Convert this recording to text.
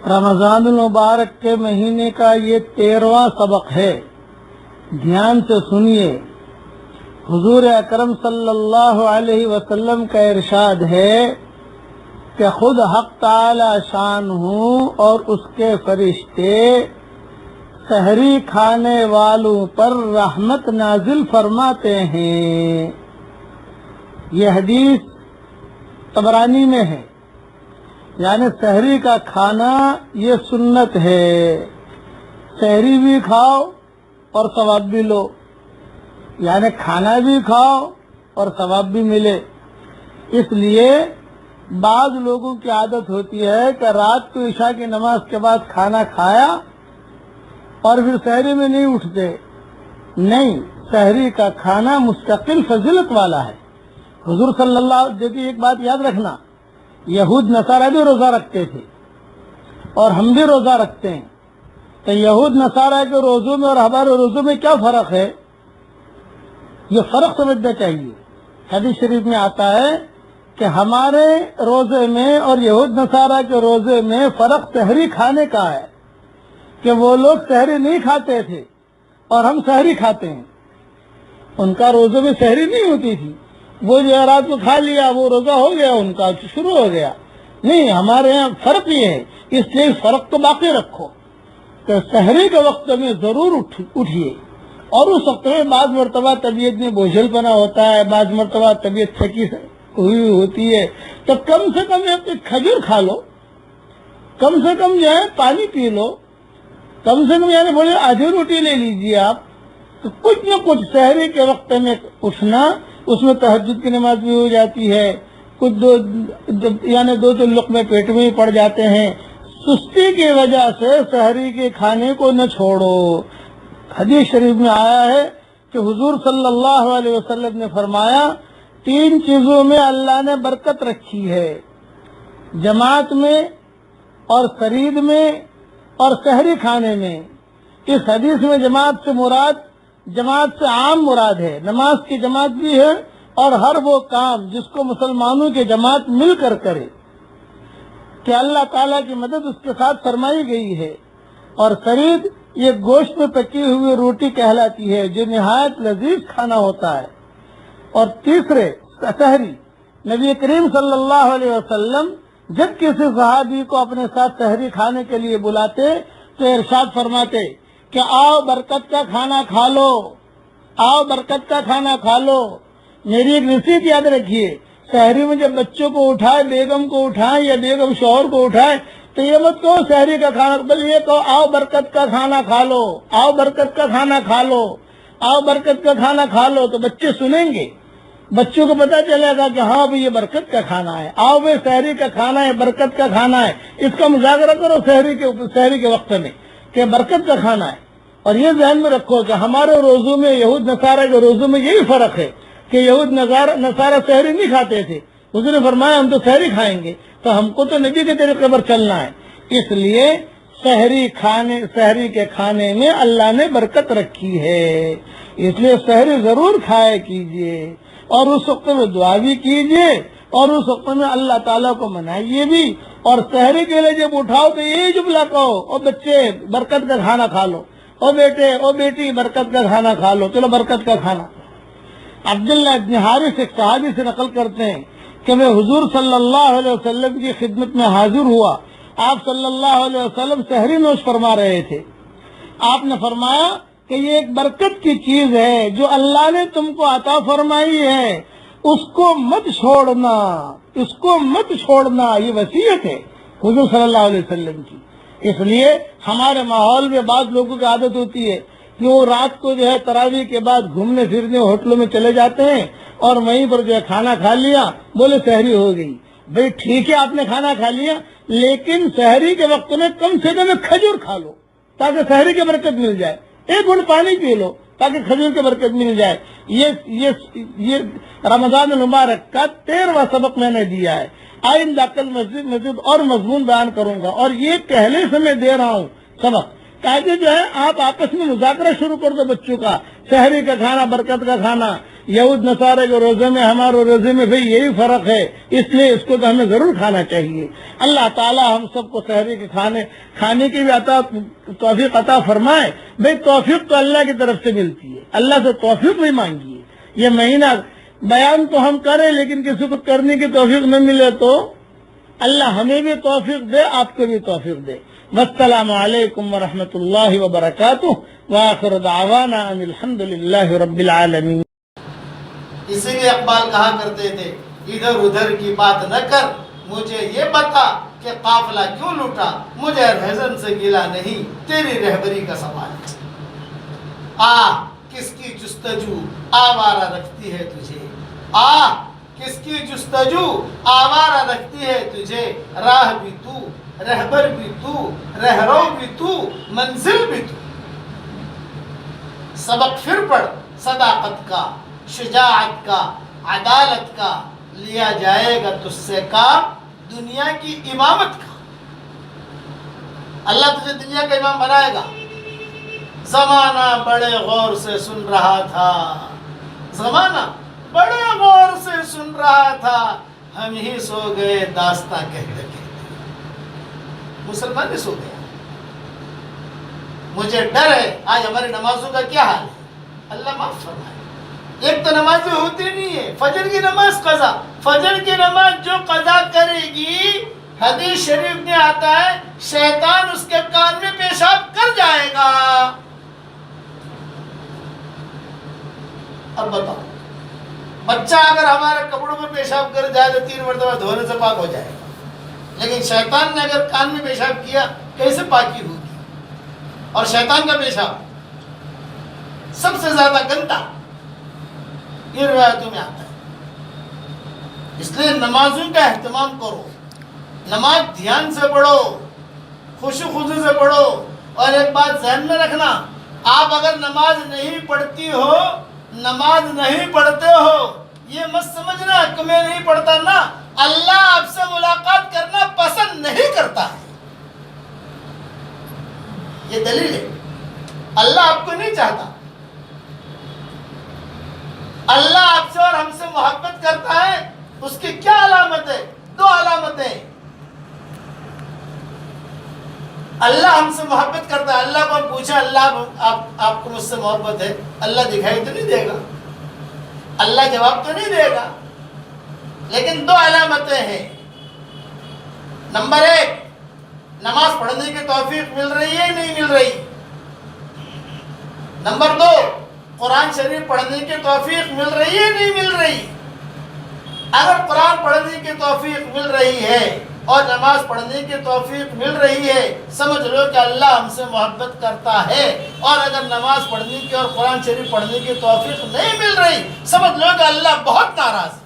رمضان المبارک کے مہینے کا یہ 13واں سبق ہے. دھیان سے سنیے. حضور اکرم صلی اللہ علیہ وسلم کا ارشاد ہے کہ خود حق تعالی شان ہوں اور اس کے فرشتے سحری کھانے والوں پر رحمت نازل فرماتے ہیں. یہ حدیث طبرانی میں ہے. یعنی سحری کا کھانا یہ سنت ہے. سحری بھی کھاؤ اور ثواب بھی لو. یعنی کھانا بھی کھاؤ اور ثواب بھی ملے. اس لیے بعض لوگوں کی عادت ہوتی ہے کہ رات کو عشاء کی نماز کے بعد کھانا کھایا اور پھر سحری میں نہیں اٹھتے. نہیں، سحری کا کھانا مستقل فضیلت والا ہے. حضور صلی اللہ علیہ وسلم، دیکھیے ایک بات یاد رکھنا، یہود نصارہ بھی روزہ رکھتے تھے اور ہم بھی روزہ رکھتے ہیں. تو یہود نصارہ کے روزوں میں اور ہمارے روزوں میں کیا فرق ہے؟ یہ فرق سمجھنا چاہیے. حدیث شریف میں آتا ہے کہ ہمارے روزے میں اور یہود نصارہ کے روزے میں فرق سحری کھانے کا ہے کہ وہ لوگ سحری نہیں کھاتے تھے اور ہم سحری کھاتے ہیں. ان کا روزوں میں سحری نہیں ہوتی تھی، وہ جو رات کو کھا لیا وہ روزہ ہو گیا، ان کا شروع ہو گیا. نہیں، ہمارے یہاں فرق یہ ہے. اس لیے اس فرق کو باقی رکھو کہ سحری کے وقت میں ضرور اٹھیے. اور اس وقت میں بعض مرتبہ طبیعت میں بوجھل پنا ہوتا ہے، بعض مرتبہ طبیعت تھکی ہوئی ہوتی ہے، تو کم سے کم ایک کھجور کھا لو، کم سے کم جو ہے پانی پی لو، کم سے کم یعنی بولے آدھی روٹی لے لیجیے آپ. تو کچھ نہ کچھ سحری کے وقت میں اٹھنا، اس میں تہجد کی نماز بھی ہو جاتی ہے. کچھ دو تین لقمے پیٹ میں ہی پڑ جاتے ہیں. سستی کی وجہ سے سحری کے کھانے کو نہ چھوڑو. حدیث شریف میں آیا ہے کہ حضور صلی اللہ علیہ وسلم نے فرمایا 3 چیزوں میں اللہ نے برکت رکھی ہے، جماعت میں اور فرید میں اور سحری کھانے میں. اس حدیث میں جماعت سے مراد، جماعت سے عام مراد ہے، نماز کی جماعت بھی ہے اور ہر وہ کام جس کو مسلمانوں کی جماعت مل کر کرے کہ اللہ تعالیٰ کی مدد اس کے ساتھ فرمائی گئی ہے. اور فرید یہ گوشت میں پکی ہوئی روٹی کہلاتی ہے جو نہایت لذیذ کھانا ہوتا ہے. اور تیسرے سحری، نبی کریم صلی اللہ علیہ وسلم جب کسی صحابی کو اپنے ساتھ سحری کھانے کے لیے بلاتے تو ارشاد فرماتے کہ آؤ برکت کا کھانا کھا لو، آؤ برکت کا کھانا کھا لو. میری ایک نصیحت یاد رکھیے، سحری میں جب بچوں کو اٹھائے، بیگم کو اٹھائے یا بیگم شوہر کو اٹھائے تو یہ مت کہو سحری کا کھانا، بلکہ یہ کہو آؤ برکت کا کھانا کھا لو، آؤ برکت کا کھانا کھا لو، آؤ برکت کا کھانا کھا لو. تو بچے سنیں گے، بچوں کو پتا چلے گا کہ ہاں بھئی یہ برکت کا کھانا ہے، آؤ بھئی سحری کا کھانا ہے، برکت کا کھانا ہے. اس کا مذاکرہ کرو سحری کے وقت میں کہ برکت کا کھانا ہے. اور یہ ذہن میں رکھو کہ ہمارے روزوں میں یہود نصارہ کے روزوں میں یہی فرق ہے کہ یہود نصارہ سحری نہیں کھاتے تھے. حضور نے فرمایا ہم تو سحری کھائیں گے، تو ہم کو تو نبی کے طریقے پر چلنا ہے. اس لیے سحری کے کھانے میں اللہ نے برکت رکھی ہے. اس لیے سحری ضرور کھائے کیجئے اور اس وقت میں دعا بھی کیجئے اور اس وقت میں اللہ تعالیٰ کو منائیے بھی. اور سحری کے لیے جب اٹھاؤ تو یہی جملہ کہو، او بچے برکت کا کھانا کھا لو، او بیٹے او بیٹی برکت کا کھانا کھا لو، چلو برکت کا کھانا. عبداللہ ابن حارث ایک صحابی سے نقل کرتے ہیں کہ میں حضور صلی اللہ علیہ وسلم کی خدمت میں حاضر ہوا. آپ صلی اللہ علیہ وسلم سحری نوش فرما رہے تھے. آپ نے فرمایا کہ یہ ایک برکت کی چیز ہے جو اللہ نے تم کو عطا فرمائی ہے، اس کو مت چھوڑنا، اس کو مت چھوڑنا. یہ وصیت ہے حضور صلی اللہ علیہ وسلم کی. اس لیے ہمارے ماحول میں بعض لوگوں کی عادت ہوتی ہے کہ وہ رات کو جو ہے تراویح کے بعد گھومنے پھرنے ہوٹلوں میں چلے جاتے ہیں اور وہیں پر جو ہے کھانا کھا لیا، بولے سحری ہو گئی. بھئی ٹھیک ہے آپ نے کھانا کھا لیا، لیکن سحری کے وقت میں کم سے کم ایک کھجور کھا لو تاکہ سحری کی برکت مل جائے. ایک گھونٹ پانی پی لو تاکہ کھجور کی برکت مل جائے. یہ رمضان المبارک کا 13واں سبق میں نے دیا ہے. آئندہ کل مزید اور مضمون بیان کروں گا، اور یہ پہلے سے میں دے رہا ہوں سبق تاکہ جو ہے آپ آپس میں مذاکرہ شروع کر دو بچوں کا. سحری کا کھانا، برکت کا کھانا، یہود نصارہ کے روزے میں ہمارے روزے میں بھئی یہی فرق ہے، اس لیے اس کو تو ہمیں ضرور کھانا چاہیے۔ اللہ تعالیٰ ہم سب کو سحری کے کھانے کی بھی توفیق عطا فرمائے۔ بھئی توفیق تو اللہ کی طرف سے ملتی ہے، اللہ سے توفیق بھی مانگیے۔ یہ مہینہ بیان تو ہم کریں لیکن کسی کو کرنے کی توفیق نہ ملے تو اللہ ہمیں بھی توفیق دے، آپ کو بھی توفیق دے۔ والسلام علیکم ورحمۃ اللہ وبرکاتہ، وآخر دعوانا ان الحمد للہ رب العالمین۔ اسی لیے اقبال کہا کرتے تھے، ادھر ادھر کی بات نہ کر، مجھے یہ بتا کہ قافلہ کیوں لوٹا، مجھے رہزن سے گلا نہیں، تیری رہبری کا سوال ہے۔ کس کی جستجو آوارہ رکھتی ہے تجھے، کس کی جستجو آوارہ رکھتی ہے تجھے، راہ بھی تو، رہبر بھی تو، رہرو بھی تو، منزل بھی تو۔ سبق پھر پڑھ صداقت کا، شجاعت کا، عدالت کا، لیا جائے گا تجھ سے کام دنیا کی امامت کا۔ اللہ تجھے دنیا کا امام بنائے گا۔ زمانہ بڑے غور سے سن رہا تھا، زمانہ بڑے غور سے سن رہا تھا، ہم ہی سو گئے داستاں کہتے کہتے۔ مسلمان بھی سو گیا۔ مجھے ڈر ہے آج ہماری نمازوں کا کیا حال ہے، اللہ معاف فرمائے۔ ایک تو نمازیں ہوتی نہیں ہے، فجر کی نماز قضا، فجر کی نماز جو قضا کرے گی، حدیث شریف میں آتا ہے شیطان اس کے کان میں پیشاب کر جائے گا۔ اب بتاؤ، بچہ اگر ہمارے کپڑوں میں پیشاب کر جائے تو 3 مرتبہ دھونے سے پاک ہو جائے گا، لیکن شیطان نے اگر کان میں پیشاب کیا کیسے پاکی ہوگی؟ اور شیطان کا پیشاب سب سے زیادہ گندا، یہ روایتوں میں آتا ہے۔ اس لیے نمازوں کا اہتمام کرو، نماز دھیان سے پڑھو، خشوع خضوع سے پڑھو۔ اور ایک بات ذہن میں رکھنا، آپ اگر نماز نہیں پڑھتی ہو، نماز نہیں پڑھتے ہو، یہ مت سمجھنا کہ میں نہیں پڑھتا، نا، اللہ آپ سے ملاقات کرنا پسند نہیں کرتا ہے۔ یہ دلیل ہے، اللہ آپ کو نہیں چاہتا۔ اللہ آپ سے اور ہم سے محبت کرتا ہے، اس کی کیا علامت ہے؟ 2 علامتیں۔ اللہ ہم سے محبت کرتا ہے، اللہ کو پوچھا اللہ آپ کو مجھ سے محبت ہے، اللہ دکھائی تو نہیں دے گا، اللہ جواب تو نہیں دے گا، لیکن 2 علامتیں ہیں۔ نمبر 1، نماز پڑھنے کی توفیق مل رہی ہے نہیں مل رہی۔ نمبر 2، قرآن شریف پڑھنے کی توفیق مل رہی ہے نہیں مل رہی۔ اگر قرآن پڑھنے کی توفیق مل رہی ہے اور نماز پڑھنے کی توفیق مل رہی ہے، سمجھ لو کہ اللہ ہم سے محبت کرتا ہے۔ اور اگر نماز پڑھنے کی اور قرآن شریف پڑھنے کی توفیق نہیں مل رہی، سمجھ لو کہ اللہ بہت ناراض ہے۔